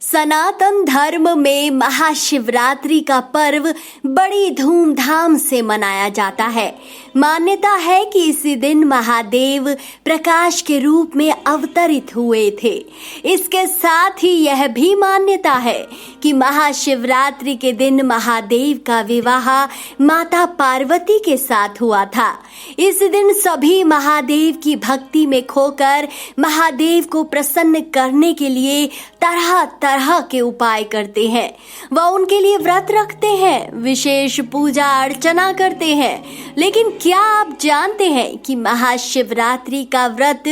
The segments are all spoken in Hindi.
सनातन धर्म में महाशिवरात्रि का पर्व बड़ी धूमधाम से मनाया जाता है। मान्यता है कि इसी दिन महादेव प्रकाश के रूप में अवतरित हुए थे। इसके साथ ही यह भी मान्यता है कि महाशिवरात्रि के दिन महादेव का विवाह माता पार्वती के साथ हुआ था। इस दिन सभी महादेव की भक्ति में खोकर महादेव को प्रसन्न करने के लिए तरह तरह के उपाय करते हैं। वह उनके लिए व्रत रखते हैं, विशेष पूजा अर्चना करते हैं। लेकिन क्या आप जानते हैं कि महाशिवरात्रि का व्रत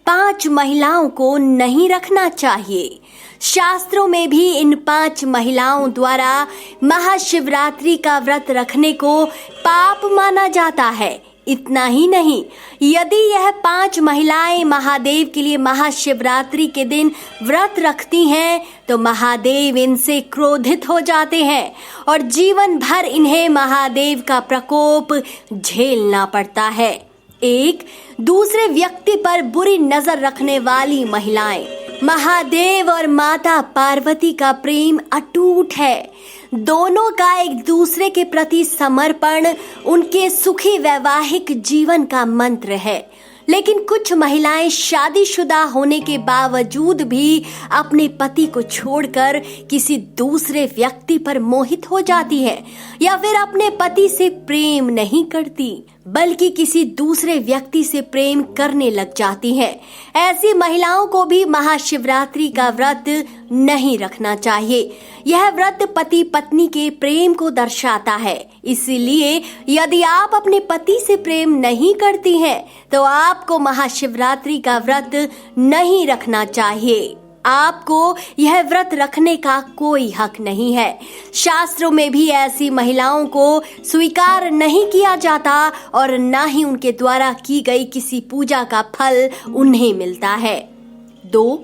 5 महिलाओं को नहीं रखना चाहिए। शास्त्रों में भी इन 5 महिलाओं द्वारा महाशिवरात्रि का व्रत रखने को पाप माना जाता है। इतना ही नहीं, यदि यह 5 महिलाएं महादेव के लिए महाशिवरात्रि के दिन व्रत रखती हैं तो महादेव इनसे क्रोधित हो जाते हैं और जीवन भर इन्हें महादेव का प्रकोप झेलना पड़ता है। एक दूसरे व्यक्ति पर बुरी नजर रखने वाली महिलाएं। महादेव और माता पार्वती का प्रेम अटूट है। दोनों का एक दूसरे के प्रति समर्पण उनके सुखी वैवाहिक जीवन का मंत्र है। लेकिन कुछ महिलाएं शादीशुदा होने के बावजूद भी अपने पति को छोड़कर किसी दूसरे व्यक्ति पर मोहित हो जाती है या फिर अपने पति से प्रेम नहीं करती बल्कि किसी दूसरे व्यक्ति से प्रेम करने लग जाती हैं। ऐसी महिलाओं को भी महाशिवरात्रि का व्रत नहीं रखना चाहिए। यह व्रत पति पत्नी के प्रेम को दर्शाता है। इसीलिए यदि आप अपने पति से प्रेम नहीं करती हैं तो आपको महाशिवरात्रि का व्रत नहीं रखना चाहिए। आपको यह व्रत रखने का कोई हक नहीं है। शास्त्रों में भी ऐसी महिलाओं को स्वीकार नहीं किया जाता और न ही उनके द्वारा की गई किसी पूजा का फल उन्हें मिलता है। 2.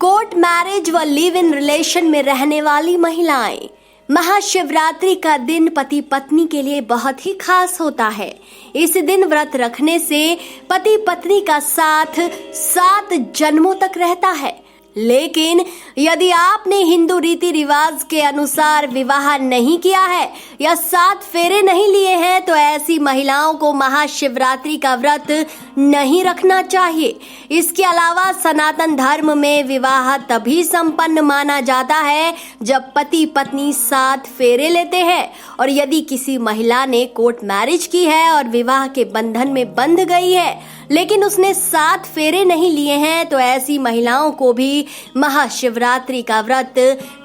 कोर्ट मैरिज व लिव इन रिलेशन में रहने वाली महिलाएं। महाशिवरात्रि का दिन पति पत्नी के लिए बहुत ही खास होता है। इस दिन व्रत रखने से पति पत्नी का साथ 7 जन्मों तक रहता है। लेकिन यदि आपने हिंदू रीति रिवाज के अनुसार विवाह नहीं किया है या 7 फेरे नहीं लिए हैं तो ऐसी महिलाओं को महाशिवरात्रि का व्रत नहीं रखना चाहिए। इसके अलावा सनातन धर्म में विवाह तभी संपन्न माना जाता है जब पति पत्नी 7 फेरे लेते हैं और यदि किसी महिला ने कोर्ट मैरिज की है और विवाह के बंधन में बंध गई है लेकिन उसने 7 फेरे नहीं लिए हैं तो ऐसी महिलाओं को भी महाशिवरात्रि का व्रत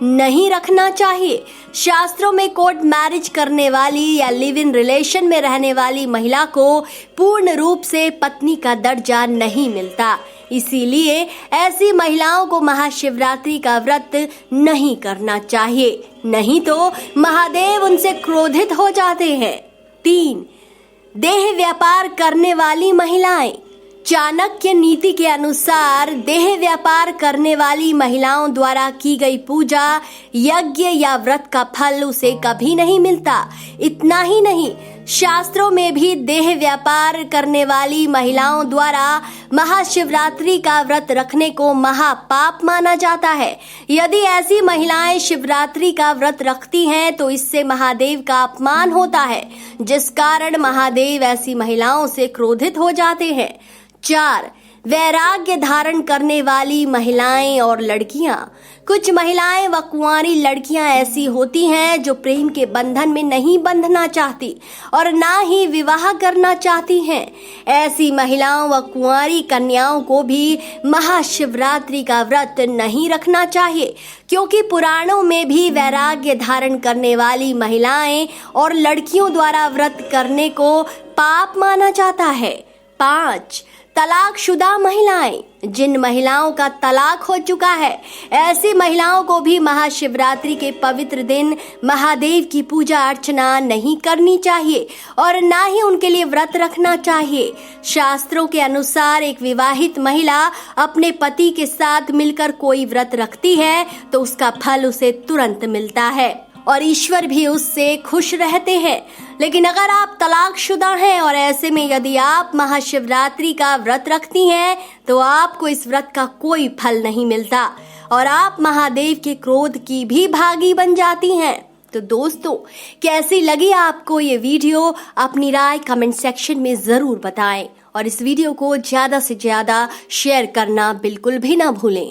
नहीं रखना चाहिए। शास्त्रों में कोर्ट मैरिज करने वाली या लिव इन रिलेशन में रहने वाली महिला को पूर्ण रूप से पत्नी का दर्जा नहीं मिलता। इसीलिए ऐसी महिलाओं को महाशिवरात्रि का व्रत नहीं करना चाहिए, नहीं तो महादेव उनसे क्रोधित हो जाते हैं। 3. देह व्यापार करने वाली महिलाएं। चाणक्य नीति के अनुसार देह व्यापार करने वाली महिलाओं द्वारा की गई पूजा, यज्ञ या व्रत का फल उसे कभी नहीं मिलता। इतना ही नहीं, शास्त्रों में भी देह व्यापार करने वाली महिलाओं द्वारा महाशिवरात्रि का व्रत रखने को महापाप माना जाता है। यदि ऐसी महिलाएं शिवरात्रि का व्रत रखती हैं तो इससे महादेव का अपमान होता है, जिस कारण महादेव ऐसी महिलाओं से क्रोधित हो जाते हैं। 4. वैराग्य धारण करने वाली महिलाएं और लड़कियां। कुछ महिलाएं व कुंवारी लड़कियां ऐसी होती हैं जो प्रेम के बंधन में नहीं बंधना चाहती और ना ही विवाह करना चाहती हैं। ऐसी महिलाओं व कुंवारी कन्याओं को भी महाशिवरात्रि का व्रत नहीं रखना चाहिए, क्योंकि पुराणों में भी वैराग्य धारण करने वाली महिलाएं और लड़कियों द्वारा व्रत करने को पाप माना जाता है। 5. तलाकशुदा महिलाएं। जिन महिलाओं का तलाक हो चुका है ऐसी महिलाओं को भी महाशिवरात्रि के पवित्र दिन महादेव की पूजा अर्चना नहीं करनी चाहिए और ना ही उनके लिए व्रत रखना चाहिए। शास्त्रों के अनुसार एक विवाहित महिला अपने पति के साथ मिलकर कोई व्रत रखती है तो उसका फल उसे तुरंत मिलता है और ईश्वर भी उससे खुश रहते हैं। लेकिन अगर आप तलाकशुदा हैं और ऐसे में यदि आप महाशिवरात्रि का व्रत रखती हैं तो आपको इस व्रत का कोई फल नहीं मिलता और आप महादेव के क्रोध की भी भागी बन जाती हैं। तो दोस्तों, कैसी लगी आपको ये वीडियो? अपनी राय कमेंट सेक्शन में जरूर बताएं और इस वीडियो को ज्यादा से ज्यादा शेयर करना बिल्कुल भी ना भूलें।